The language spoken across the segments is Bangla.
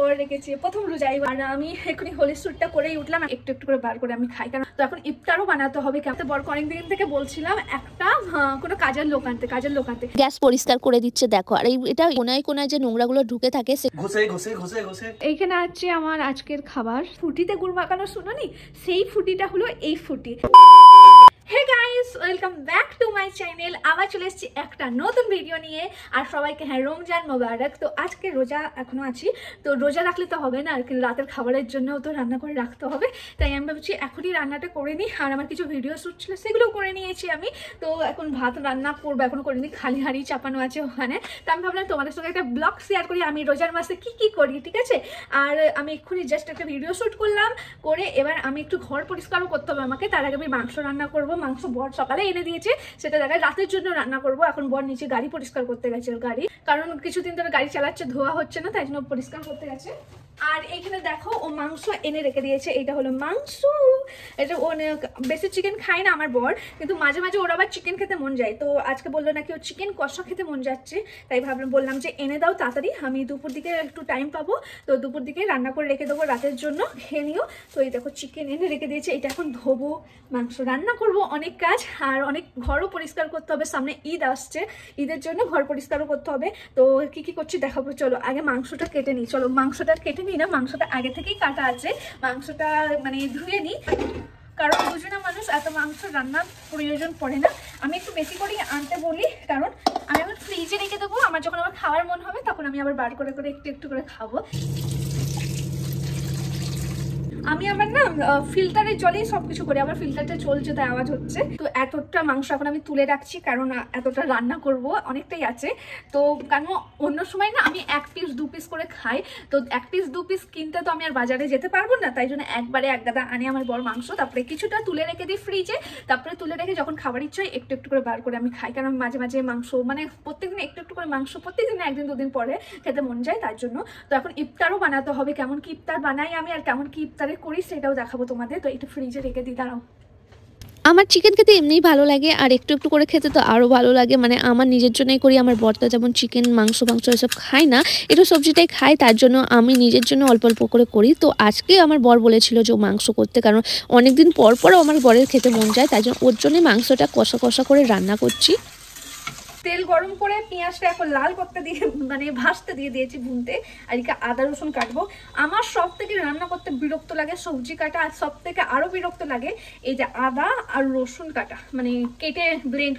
করে রেখেছি প্রথম রোজাই। আর আমি এখনই হোলি স্যুটটা করেই উঠলাম, একটু একটু করে বার করে আমি খাই, কারণ তো এখন ইফতারও বানাতে হবে। কেমন বরকে অনেকদিন থেকে বলছিলাম একটা কোনো কাজের লোক আনতে গ্যাস পরিষ্কার করে দিচ্ছে দেখো। আর এটা কোনায় কোনায় যে নোংরাগুলো ঢুকে থাকে ঘষে এইখানে আছে আমার আজকের খাবার। ফুটিতে গুড় মাখানো শুনোনি, সেই ফুটিটা হলো এই ফুটি। Hey guys, welcome back to my channel. আবার চলে এসেছি একটা নতুন ভিডিও নিয়ে। আর সবাইকে হ্যাঁ রমজান মোবারক। তো আজকে রোজা এখনো আছি, তো রোজা রাখলে তো হবে না, আর কি রাতের খাবারের জন্যও তো রান্না করে রাখতে হবে। তাই আমি ভাবছি এখনই রান্নাটা করে নিই। আর আমার কিছু ভিডিও শ্যুট ছিল সেগুলোও করে নিয়েছি আমি। তো এখন ভাত রান্না করবো, এখনো করিনি, খালি হাঁড়ি চাপানো আছে ওখানে। তো আমি ভাবলাম তোমাদের সঙ্গে একটা ব্লগ শেয়ার করি আমি রোজার মাসে কি করি, ঠিক আছে। আর আমি এক্ষুনি জাস্ট একটা ভিডিও শ্যুট করলাম, করে এবার আমি একটু ঘর পরিষ্কারও করতে হবে আমাকে। তার আগে আমি মাংস রান্না করবো। মাংস বর সকালে এনে দিয়েছে, সেটা জায়গায় রাতের জন্য রান্না করব। এখন বর নিচে গাড়ি পরিষ্কার করতে গেছে, গাড়ি, কারণ কিছুদিন ধরে গাড়ি চালাচ্ছে, ধোয়া হচ্ছে না, তাই জন্য পরিষ্কার করতে গেছে। আর এইখানে দেখো ও মাংস এনে রেখে দিয়েছে, এটা হলো মাংস। এটা ও বেশি চিকেন খায় না আমার বর, কিন্তু মাঝে মাঝে ওর আবার চিকেন খেতে মন যায়। তো আজকে বললো নাকি ও চিকেন কষা খেতে মন যাচ্ছে, তাই বললাম যে এনে দাও তাড়াতাড়ি, আমি দুপুর দিকে একটু টাইম পাবো, তো দুপুর দিকে রান্না করে রেখে দেবো রাতের জন্য, খেয়ে নিও। তো এই দেখো চিকেন এনে রেখে দিয়েছে, এটা এখন ধোবো, মাংস রান্না করব, অনেক কাজ। আর অনেক ঘরও পরিষ্কার করতে হবে, সামনে ঈদ আসছে, ঈদের জন্য ঘর পরিষ্কারও করতে হবে। তো কি করছি দেখাবো, চলো আগে মাংসটা কেটে নিই। চলো মাংসটা কেটে নিই, না মাংসটা আগে থেকেই কাটা আছে, মাংসটা মানে ধুয়ে নিই, কারণ বুঝবে না মানুষ এত মাংস রান্নার প্রয়োজন পড়ে না। আমি একটু বেশি করে আনতে বলি, কারণ আমি আবার ফ্রিজে রেখে দেবো, আমার যখন আমার খাওয়ার মন হবে তখন আমি আবার বার করে করে একটু একটু করে খাবো। আমি আবার না ফিল্টারের জলেই সবকিছু করি, আমার ফিল্টারটা চলছে তাই আওয়াজ হচ্ছে। তো এতটা মাংস এখন আমি তুলে রাখছি, কারণ এতটা রান্না করব, অনেকটাই আছে। তো কারণ অন্য সময় না আমি 1 পিস 2 পিস করে খাই, তো 1 পিস 2 পিস কিনতে তো আমি আর বাজারে যেতে পারবো না, তাই জন্য একবারে এক গাদা আনে আমার বড় মাংস। তারপরে কিছুটা তুলে রেখে দিই ফ্রিজে, তারপরে তুলে রেখে যখন খাবার ইচ্ছা হয় একটু একটু করে বার করে আমি খাই, কারণ মাঝে মাঝে মাংস মানে প্রত্যেকদিন একটু একটু করে মাংস প্রত্যেকদিন 1 দিন 2 দিন পরে খেতে মন যায়, তার জন্য। তো এখন ইফতারও বানাতে হবে, কেমন কি ইফতার বানাই আমি আর কেমন কি ইফতারে করি সেটাও দেখাবো তোমাদের। তো একটু ফ্রিজে রেখে দিই, দাঁড়াও। আমার চিকেন খেতে এমনিই ভালো লাগে, আর একটু একটু করে খেতে তো আরও ভালো লাগে। মানে আমার নিজের জন্যই করি, আমার বরটা যেমন চিকেন মাংস এসব খায় না, একটু সবজিটাই খায়, তার জন্য আমি নিজের জন্য অল্প অল্প করে করি। তো আজকে আমার বর বলেছিল যে মাংস করতে, কারণ অনেকদিন পর পরও আমার বরের খেতে মন যায়, তাই জন্য ওর জন্যই মাংসটা কষা কষা করে রান্না করছি। তেল গরম করে পেঁয়াজটা এখন লাল করতে দিয়ে মানে ভাজতে দিয়ে দিয়েছি ভুনতে, আর এদিকে আদা রসুন কাটবো। আমার সব থেকে রান্না করতে বিরক্ত লাগে সবজি কাটা, আর সব থেকে আরো বিরক্ত লাগে এই যে আদা আর রসুন কাটা, মানে কেটে ব্লেন্ড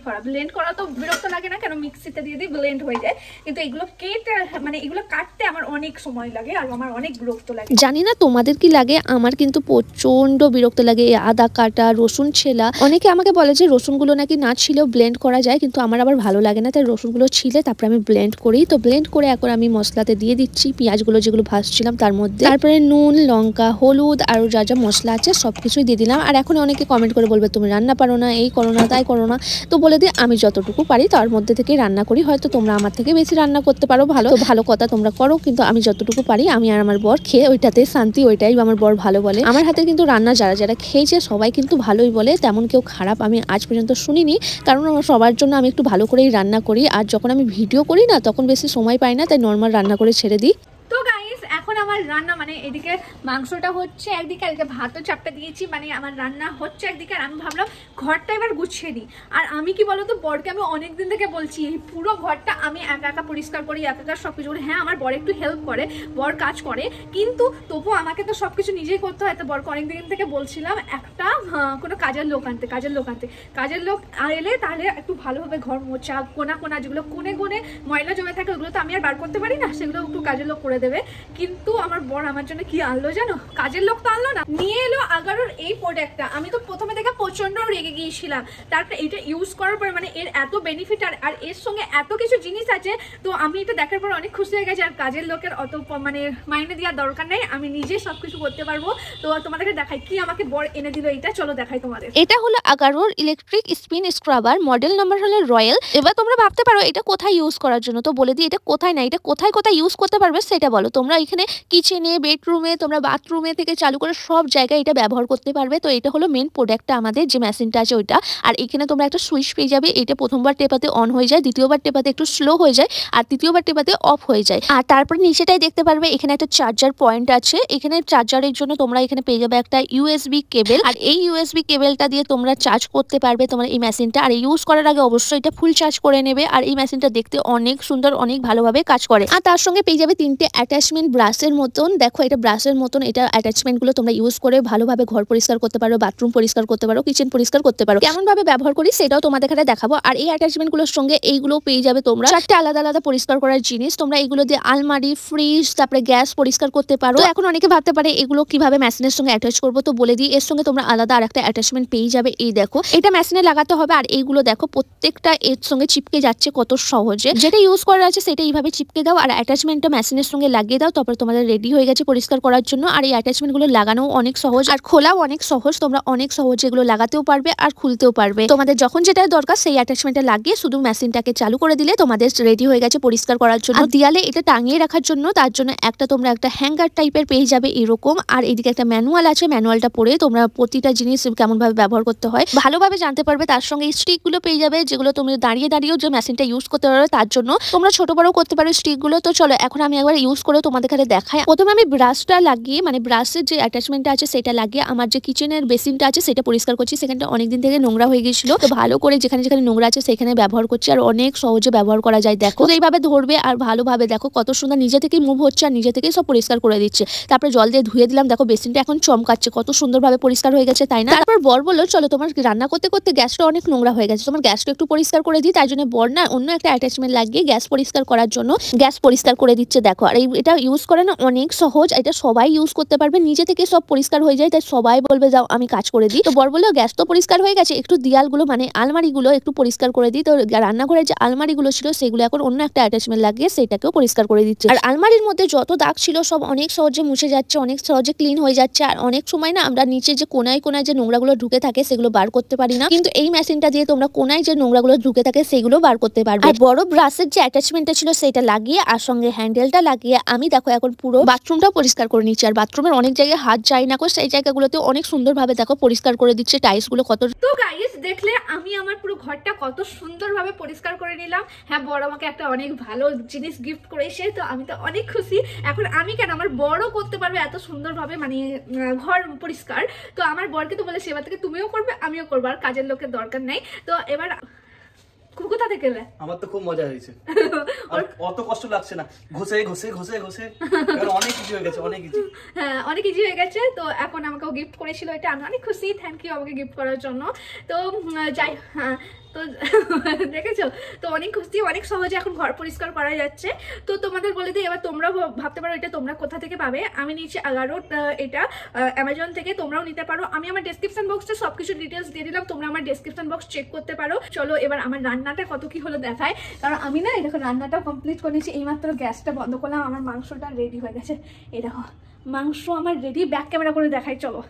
করা তো বিরক্ত লাগে না, কেন মিক্সিতে দিয়ে দিই ব্লেন্ড হয়ে যায়, কিন্তু এগুলো কেটে মানে এগুলো কাটতে আমার অনেক সময় লাগে আর আমার অনেক বিরক্ত লাগে। জানি না তোমাদের কি লাগে, আমার কিন্তু প্রচন্ড বিরক্ত লাগে এই আদা কাটা রসুন ছেলা। অনেকে আমাকে বলে যে রসুনগুলো নাকি না ছিলেও ব্লেন্ড করা যায়, কিন্তু আমার আবার ভালো লাগে না, তাই রসুনগুলো ছিলে তারপরে আমি ব্লেন্ড করি। তো ব্লেন্ড করে এখন আমি মশলাতে দিয়ে দিচ্ছি পেঁয়াজগুলো যেগুলো ভাজছিলাম তার মধ্যে, তারপরে নুন লঙ্কা হলুদ আর যা যা মশলা আছে সবকিছুই দিয়ে দিলাম। আর এখন অনেকে কমেন্ট করে বলবে তুমি রান্না পারো না, এই করো না তাই করো না, তো বলে দিই আমি যতটুকু পারি তার মধ্যে থেকে রান্না করি। হয়তো তোমরা আমার থেকে বেশি রান্না করতে পারো, ভালো কথা তোমরা করো, কিন্তু আমি যতটুকু পারি আমি আর আমার বর খেয়ে ওইটাতে শান্তি, ওইটাই আমার বর ভালো বলে। আমার হাতে কিন্তু রান্না যারা যারা খেয়েছে সবাই কিন্তু ভালোই বলে, তেমন কেউ খারাপ আমি আজ পর্যন্ত শুনিনি, কারণ সবার জন্য আমি একটু ভালো করেই রান্না করি। আর যখন আমি ভিডিও করি না তখন বেশি সময় পাই না, তাই নর্মাল রান্না করে ছেড়ে দিই। তো গাইস এখন আমার রান্না মানে এদিকে মাংসটা হচ্ছে একদিকে, এদিকে ভাতও চাপটা দিয়েছি, মানে আমার রান্না হচ্ছে একদিকে। আর আমি ভাবলাম ঘরটা এবার গুছিয়ে নিই। আর আমি কি বলতো বরকে আমি অনেকদিন থেকে বলছি এই পুরো ঘরটা আমি একা একা পরিষ্কার করি, একা একা সবকিছু করি। হ্যাঁ আমার বর একটু হেল্প করে, বর কাজ করে, কিন্তু তবু আমাকে তো সবকিছু নিজেই করতে হয়। তো বরকে অনেকদিন থেকে বলছিলাম একটা কোনো কাজের লোক আনতে। কাজের লোক এলে তাহলে একটু ভালোভাবে ঘর মোছা, কোনা যেগুলো কোনে ময়লা জমে থাকে ওগুলো তো আমি আর বার করতে পারি না, সেগুলো একটু কাজের লোক করে দেবে। কিন্তু আমার বর আমার জন্য কি আনলো জানো, কাজের লোক তো আনলো না, নিয়ে এলো আগারোর এই প্রোডাক্টটা। আমি তো প্রথমে দেখে প্রচন্ড রেগে গিয়েছিলাম, তারপরে এটা ইউজ করার পর মানে এর এত বেনিফিট আর এর সঙ্গে এত কিছু জিনিস আছে, তো আমি এটা দেখার পর অনেক খুশি হয়ে গেছি। আর কাজের লোকের অত মানে মাইনে দেওয়ার দরকার নেই, আমি নিজে সবকিছু করতে পারবো। তো তোমাদেরকে দেখাই কি আমাকে বর এনে দিল, এটা চলো দেখাই তোমাদের। এটা হলো আগারোর electric spin scrubber, model number হলো রয়্যাল। এবার তোমরা ভাবতে পারো এটা কোথায় ইউজ করার জন্য, তো বলে দিই এটা কোথায় না, এটা কোথায় ইউজ করতে পারবে সেটা বলো। তোমরা এখানে কিচেনে, বেডরুমে, তোমরা বাথরুমে থেকে চালু করে সব জায়গায় এটা ব্যবহার করতে পারবে। তো এটা হলো মেন প্রোডাক্টটা আমাদের যে মেশিনটা আছে ওইটা। আর এখানে তোমরা একটা সুইচ পেয়ে যাবে, এটা প্রথমবার টেপাতে অন হয়ে যায়, দ্বিতীয়বার টেপাতে একটু স্লো হয়ে যায়, আর তৃতীয়বার টেপাতে অফ হয়ে যায়। আর তারপরে নিচেটাই দেখতে পারবে এখানে একটা চার্জার পয়েন্ট আছে। এখানে চার্জারের জন্য তোমরা এখানে পেয়ে যাবে একটা ইউএসবি কেবল, আর এই ইউএসবি কেবলটা দিয়ে তোমরা চার্জ করতে পারবে তোমার এই মেশিনটা। আর ইউজ করার আগে অবশ্যই এটা ফুল চার্জ করে নেবে। আর এই মেশিনটা দেখতে অনেক সুন্দর, অনেক ভালোভাবে কাজ করে। আর তার সঙ্গে পেয়ে যাবে 3টে অ্যাটাচমেন্ট ব্রাশের মতন। দেখো এটা ব্রাশের মতন, এটা অ্যাটাচমেন্ট গুলো তোমরা ইউজ করে ভালোভাবে ঘর পরিষ্কার করতে পারো, বাথরুম পরিষ্কার করতে পারো, কিচেন পরিষ্কার করতে পারো। কেমন ভাবে ব্যবহার করি সেটাও তোমাদের এখানে দেখাবো। আর এই অ্যাটাচমেন্ট গুলোর সঙ্গে এইগুলো পেয়ে যাবে তোমরা 4টে আলাদা আলাদা পরিষ্কার করার জিনিস। তোমরা এগুলো দিয়ে আলমারি, ফ্রিজ, তারপরে গ্যাস পরিষ্কার করতে পারো। এখন অনেকে ভাবতে পারে এগুলো কিভাবে মেশিনের সঙ্গে অ্যাটাচ করবো, তো বলে দিই এর সঙ্গে তোমরা আলাদা আরেকটা অ্যাটাচমেন্ট পেয়ে যাবে। এই দেখো এটা মেশিনে লাগাতে হবে, আর এইগুলো দেখো প্রত্যেকটা এর সঙ্গে চিপকে যাচ্ছে কত সহজে। যেটা ইউজ করা আছে সেটা এইভাবে চিপকে দাও, আর অ্যাটাচমেন্টটা মেশিনের সঙ্গে লাগিয়ে দাও, তারপর তোমাদের রেডি হয়ে গেছে পরিষ্কার করার জন্য। আর এই অ্যাটাচমেন্ট গুলো লাগানো অনেক সহজ, আর খোলাও অনেক সহজ। তোমরা অনেক সহজে এগুলো লাগাতেও পারবে আর খুলতেও পারবে। তোমাদের যখন যেটা দরকার সেই অ্যাটাচমেন্টটা লাগিয়ে শুধু মেশিনটাকে চালু করে দিলে তোমাদের রেডি হয়ে গেছে পরিষ্কার করার জন্য। আর দেয়ালে এটা টাঙিয়ে রাখার জন্য তার জন্য তোমরা একটা হ্যাঙ্গার টাইপের পেয়ে যাবে এরকম। আর এইদিকে একটা ম্যানুয়াল আছে, ম্যানুয়ালটা পড়ে তোমরা প্রতিটা জিনিস কেমন ভাবে ব্যবহার করতে হয় ভালোভাবে জানতে পারবে। তার সঙ্গে স্টিক গুলো পেয়ে যাবে, যেগুলো তুমি দাঁড়িয়ে দাঁড়িয়েও যে মেশিনটা ইউজ করতে পারবে তার জন্য। তোমরা ছোট বড় করতে পারো স্টিক গুলো। তো চলো এখন আমি একবার ইউজ করে তোমাদের কাছে দেখাই। প্রথমে আমি ব্রাশটা লাগিয়ে, মানে ব্রাশের যে অ্যাটাচমেন্টটা আছে সেটা লাগিয়ে আমার যে কিচেনের বেসিনটা আছে সেটা পরিষ্কার করছি। সেখানটা অনেকদিন থেকে নোংরা হয়ে গেছিল, তো ভালো করে যেখানে যেখানে নোংরা আছে সেখানে ব্যবহার করছি। আর অনেক সহজে ব্যবহার করা যায়। দেখো এইভাবে ধরবে আর ভালোভাবে দেখো কত সুন্দর নিজে থেকেই মুভ হচ্ছে, আর নিজে থেকেই সব পরিষ্কার করে দিচ্ছে। তারপরে জল দিয়ে ধুয়ে দিলাম, দেখো বেসিনটা এখন চমকাচ্ছে, কত সুন্দরভাবে পরিষ্কার হয়ে গেছে, তাই না? তারপর বর বললো চলো তোমার রান্না করতে করতে গ্যাসটা অনেক নোংরা হয়ে গেছে, তোমার গ্যাসটা একটু পরিষ্কার করে দিই। তাই জন্য বর না অন্য একটা অ্যাটাচমেন্ট লাগিয়ে গ্যাস পরিষ্কার করার জন্য গ্যাস পরিষ্কার করে দিচ্ছে। দেখো আর এটা ইউজ করে না অনেক সহজ, এটা সবাই ইউজ করতে পারবে, নিজে থেকে সব পরিষ্কার হয়ে যায়। তাই সবাই বলবে যাও আমি কাজ করে দিই। তো বর বললো গ্যাস তো পরিষ্কার হয়ে গেছে, একটু দেয়ালগুলো মানে আলমারিগুলো একটু পরিষ্কার করে দিই। তো রান্নাঘরের যে আলমারিগুলো ছিল সেগুলো এখন অন্য একটা অ্যাটাচমেন্ট লাগিয়ে সেটাকেও পরিষ্কার করে দিচ্ছে। আর আলমারির মধ্যে যত দাগ ছিল সব অনেক সহজে মুছে যাচ্ছে, অনেক সহজে ক্লিন হয়ে যাচ্ছে। আর অনেক সময় না আমরা নিচে যে কোনায় কোনায় যে নোংরাগুলো ঢুকে থাকে সেগুলো বার করতে পারি না, কিন্তু এই মেশিনটা দিয়ে তোমরা কোনায় যে নোংরাগুলো ঢুকে থাকে সেগুলো বার করতে পারবে। আর বড় ব্রাশের যে অ্যাটাচমেন্টটা ছিল সেটা লাগিয়ে আর সঙ্গে হ্যান্ডেলটা লাগিয়ে আমি দেখো এখন পুরো বাথরুমটাও পরিষ্কার করে নিচ্ছি। আর বাথরুমের অনেক জায়গায় হাত যায় না, সেই জায়গাগুলোতে অনেক সুন্দরভাবে দেখো পরিষ্কার করে দিচ্ছে, টাইলস গুলো কত। তো গাইস দেখলে আমি আমার পুরো ঘরটা কত সুন্দরভাবে পরিষ্কার করে নিলাম। হ্যাঁ বড় আমাকে একটা অনেক ভালো জিনিস গিফট করেছে, তো আমি তো অনেক খুশি। এখন আমি কেন, আমার বড় করতে পারবে এত সুন্দরভাবে মানে ঘর পরিষ্কার। তো আমার বরকে তো বলেছে এবার থেকে তুমিও করবে আমিও করবো, আর কাজের লোকের দরকার নেই। তো এবার কোথা থেকে এলে? আমার তো খুব মজা হয়েছে, অত কষ্ট লাগছে না, ঘষে ঘষে ঘষে ঘষে অনেক কিছু হয়ে গেছে, অনেক কিছু। হ্যাঁ অনেক কিছু হয়ে গেছে। তো এখন আমাকেও গিফট করেছিল এটা, আমি অনেক খুশি। থ্যাংক ইউ আমাকে গিফট করার জন্য। তো যাই হ্যাঁ তো দেখেছো তো অনেক খুশি, অনেক সহজে এখন ঘর পরিষ্কার করা যাচ্ছে। তো তোমাদের বলে দিই এবার তোমরাও ভাবতে পারো এটা তোমরা কোথা থেকে পাবে। আমি নিয়েছি 11 এটা অ্যামাজন থেকে, তোমরাও নিতে পারো। আমি আমার ডেসক্রিপশন বক্সে সবকিছু ডিটেলস দিয়ে দিলাম, তোমরা আমার ডেসক্রিপশন বক্স চেক করতে পারো। চলো এবার আমার রান্নাটা কত কি হলো দেখায়, কারণ আমি না দেখো রান্নাটা কমপ্লিট করে নিয়েছি। এইমাত্র গ্যাসটা বন্ধ করলাম, আমার মাংসটা রেডি হয়ে গেছে। এই দেখো মাংস আমার রেডি, ব্যাক ক্যামেরা করে দেখাই চলো।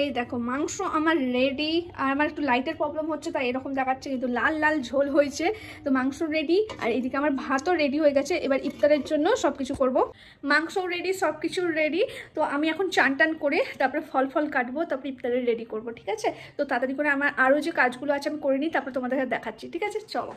এই দেখো মাংস আমার রেডি। আর আমার একটু লাইটের প্রবলেম হচ্ছে তাই এরকম দেখাচ্ছে, কিন্তু লাল লাল ঝোল হয়েছে। তো মাংস রেডি, আর এদিকে আমার ভাতও রেডি হয়ে গেছে। এবার ইফতারের জন্য সব কিছু করবো, মাংসও রেডি, সব কিছু রেডি। তো আমি এখন চান টান করে তারপরে ফল ফল কাটবো, তারপরে ইফতারে রেডি করবো, ঠিক আছে? তো তাড়াতাড়ি করে আমার আরও যে কাজগুলো আছে আমি করে নিই, তারপরে তোমাদের দেখাচ্ছি, ঠিক আছে? চলো।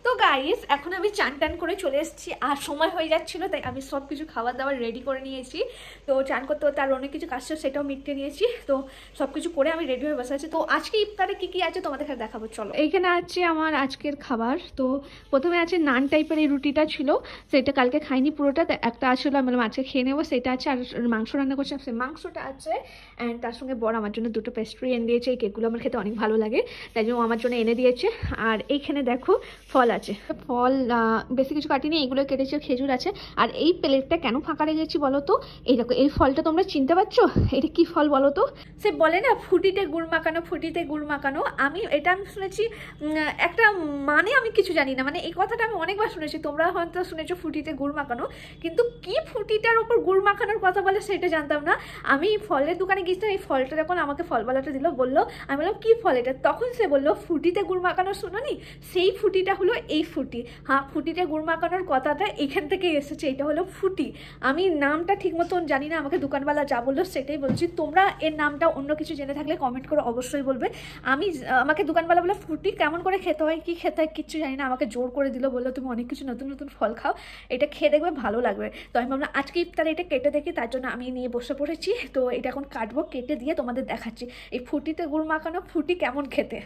তো গাইস এখন আমি চান টান করে চলে এসেছি, আর সময় হয়ে যাচ্ছিল তাই আমি সব কিছু খাবার দাবার রেডি করে নিয়েছি। তো চান করতে করতে আর অনেক কিছু কাজ ছিল সেটাও মিটকে নিয়েছি। তো সব কিছু করে আমি রেডি হয়ে বসে আছি। তো আজকে ইফতারে কি কি আছে তোমাদের কাছে দেখাবো, চলো। এইখানে আছে আমার আজকের খাবার। তো প্রথমে আছে নান টাইপের এই রুটিটা ছিল, সেটা কালকে খাইনি পুরোটা, একটা আসলে আমি বললাম আজকে খেয়ে নেবো, সেটা আছে। আর মাংস রান্না করছিলাম, সেই মাংসটা আছে। অ্যান্ড তার সঙ্গে বড় আমার জন্য 2টো পেস্ট্রি এনে দিয়েছে। এই কেকগুলো আমার খেতে অনেক ভালো লাগে, তাই জন্য আমার জন্য এনে দিয়েছে। আর এইখানে দেখো ফল আছে, ফল বেশি কিছু কাটিনি, এইগুলো কেটেছে, খেজুর আছে। আর এই প্লেটটা কেন ফাঁকা রেখেছি বলো তো? এই দেখো এই ফলটা তোমরা চিনতে পারছো, এটা কি ফল বলো তো? সে বলে না ফুটিতে গুড় মাখানো, ফুটিতে গুড় মাখানো। আমি শুনেছি একটা, মানে আমি কিছু জানি না, মানে এই কথাটা আমি অনেকবার শুনেছি, তোমরা হয়তো শুনেছো ফুটিতে গুড় মাখানো, কিন্তু কি ফুটিটার উপর গুড় মাখানোর কথা বলে সেটা জানতাম না। আমি ফলের দোকানে গিয়েছিলাম, এই ফলটা যখন আমাকে ফলওয়ালাটা দিল, বললো, আমি বললাম কি ফল এটা? তখন সে বললো ফুটিতে গুড় মাখানো, শুনোনি? সেই ফুটিটা হলো এই ফুটি। হ্যাঁ, ফুটিতে গুড় মাখানোর কথাটা এখান থেকে এসেছে, এটা হলো ফুটি। আমি নামটা ঠিক মতন জানি না, আমাকে দোকানওয়ালা যা বললো সেটাই বলছি। তোমরা এর নামটা অন্য কিছু জেনে থাকলে কমেন্ট করে অবশ্যই বলবে। আমাকে দোকানওয়ালা বলে ফুটি কেমন করে খেতে হয়, কি খেতে হয় কিচ্ছু জানি না, আমাকে জোর করে দিল, বললো তুমি অনেক কিছু নতুন নতুন ফল খাও, এটা খেয়ে দেখবে ভালো লাগবে। তো আমি ভাবলাম আজকে ইফতারে এটা কেটে দেখি, তার জন্য আমি নিয়ে বসে পড়েছি। তো এটা এখন কাটবো, কেটে দিয়ে তোমাদের দেখাচ্ছি এই ফুটিতে গুড় মাখানো ফুটি কেমন খেতে।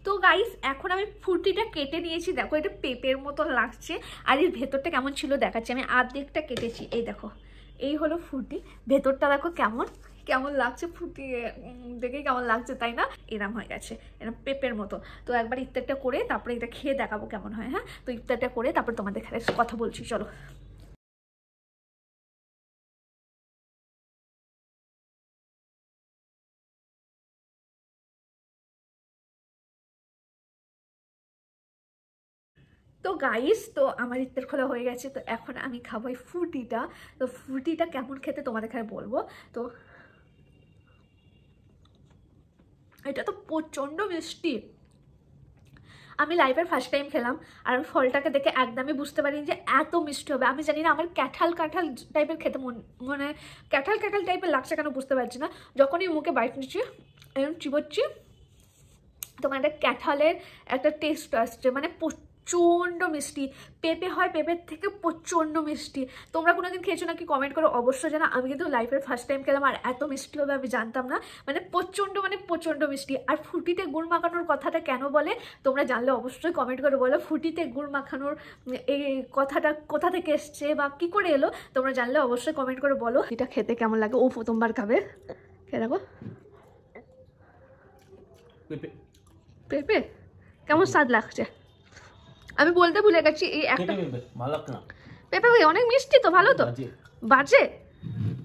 তো গাইস এখন আমি ফুটিটা কেটে নিয়েছি, দেখো এটা পেঁপের মতন লাগছে, আর এর ভেতরটা কেমন ছিল দেখাচ্ছি। আমি আর্ধেকটা কেটেছি, এই দেখো এই হলো ফুটি, ভেতরটা দেখো কেমন কেমন লাগছে, ফুটি দেখে কেমন লাগছে তাই না, এরম হয়ে গেছে, এরম পেঁপের মতো। তো একবার ইফতারটা করে তারপরে এটা খেয়ে দেখাবো কেমন হয়। হ্যাঁ, তো ইফতারটা করে তারপর তোমাদের কথা বলছি, চলো। তো গাইস, তো আমার ইফতার খোলা হয়ে গেছে, তো এখন আমি খাবো এই ফুটিটা। তো ফুটিটা কেমন খেতে তোমাদের এখানে বলবো। তো এটা তো প্রচণ্ড মিষ্টি। আমি লাইফের ফার্স্ট টাইম খেলাম, আর আমি ফলটাকে দেখে একদমই বুঝতে পারিনি যে এত মিষ্টি হবে। আমি জানি না, আমার কাঁঠাল টাইপের খেতে মানে কাঁঠাল টাইপের লাগছে কেন বুঝতে পারছি না। যখনই মুখে বাইট নিচ্ছি, এরকম চিবোচ্ছি, তোমার একটা কাঁঠালের একটা টেস্ট আসছে, মানে প্রচণ্ড মিষ্টি। পেঁপে হয়, পেঁপের থেকে প্রচণ্ড মিষ্টি। তোমরা কোনোদিন খেয়েছো নাকি কমেন্ট করো অবশ্যই জানা। আমি কিন্তু লাইফের ফার্স্ট টাইম খেলাম, আর এত মিষ্টি হবে আমি জানতাম না, মানে প্রচণ্ড মিষ্টি। আর ফুটিতে গুড় মাখানোর কথাটা কেন বলে তোমরা জানলে অবশ্যই কমেন্ট করে বলো। ফুটিতে গুড় মাখানোর এই কথাটা কোথা থেকে এসছে বা কি করে এলো, তোমরা জানলে অবশ্যই কমেন্ট করে বলো। এটা খেতে কেমন লাগে, ও প্রথমবার খাবে, খেয়ে দেখো। পেঁপে কেমন স্বাদ লাগছে আমি বলতে ভুলে গেছি। এই একটা পেঁপে অনেক মিষ্টি, তো ভালো, তো বাজে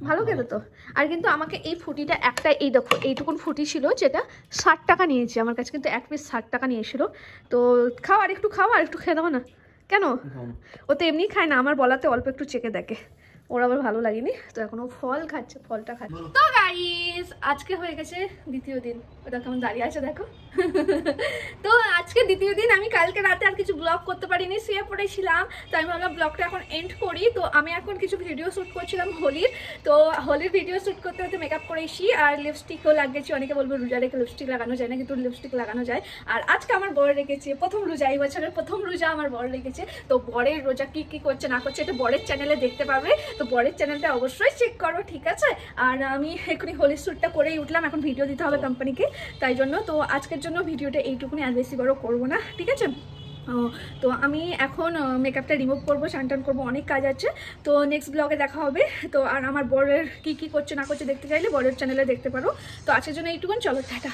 ভালো খেতে তো। আর কিন্তু আমাকে এই ফুটিটা একটা, এই দেখো এইটুকুন ফুটি ছিল, যেটা 60 টাকা নিয়েছি আমার কাছে, কিন্তু এক পিস 60 টাকা নিয়েছিল। তো খাও, আর একটু খাও, আর একটু খেয়ে দেবো না কেন, ও তো এমনি খায় না, আমার বলাতে অল্প একটু চেকে দেখে, ওর আবার ভালো লাগেনি। তো এখন ও ফল খাচ্ছে, ফলটা খাচ্ছে। তো গাইস আজকে হয়ে গেছে দ্বিতীয় দিন, ওটা কেমন দাঁড়িয়ে আছে দেখো। তো আজকে দ্বিতীয় দিন, আমি কালকে রাতে আর কিছু ব্লগ করতে পারিনি, শুয়ে পড়েছিলাম। তো আমি ভাবলাম ব্লগটা এখন এন্ড করি। তো আমি এখন কিছু ভিডিও শ্যুট করছিলাম হোলির। তো হোলির ভিডিও শ্যুট করতে করতে মেকআপ করেছি, আর লিপস্টিকও লাগিয়েছি। অনেকে বলবো রোজা রেখে লিপস্টিক লাগানো যায় না, কিন্তু লিপস্টিক লাগানো যায়। আর আজকে আমার বর রেখেছে প্রথম রোজা, এই বছরের প্রথম রোজা আমার বর রেখেছে। তো বরের রোজা কি করছে না করছে এটা বরের চ্যানেলে দেখতে পাবে, তো বরের চ্যানেলটা অবশ্যই চেক করো, ঠিক আছে। আর আমি এখনই হোলির শ্যুটটা করেই উঠলাম, এখন ভিডিও দিতে হবে কোম্পানিকে, তাই জন্য। তো আজকের জন্য ভিডিওটা এইটুকুনি, আর বেশি বড় করবো না, ঠিক আছে। তো আমি এখন মেকআপটা রিমুভ করবো, স্নান করবো, অনেক কাজ আছে। তো নেক্সট ব্লগে দেখা হবে। তো আর আমার বরের কি করছে না করছে দেখতে চাইলে বরের চ্যানেলে দেখতে পারো। তো আজকের জন্য এইটুকুন, চলো টাটা।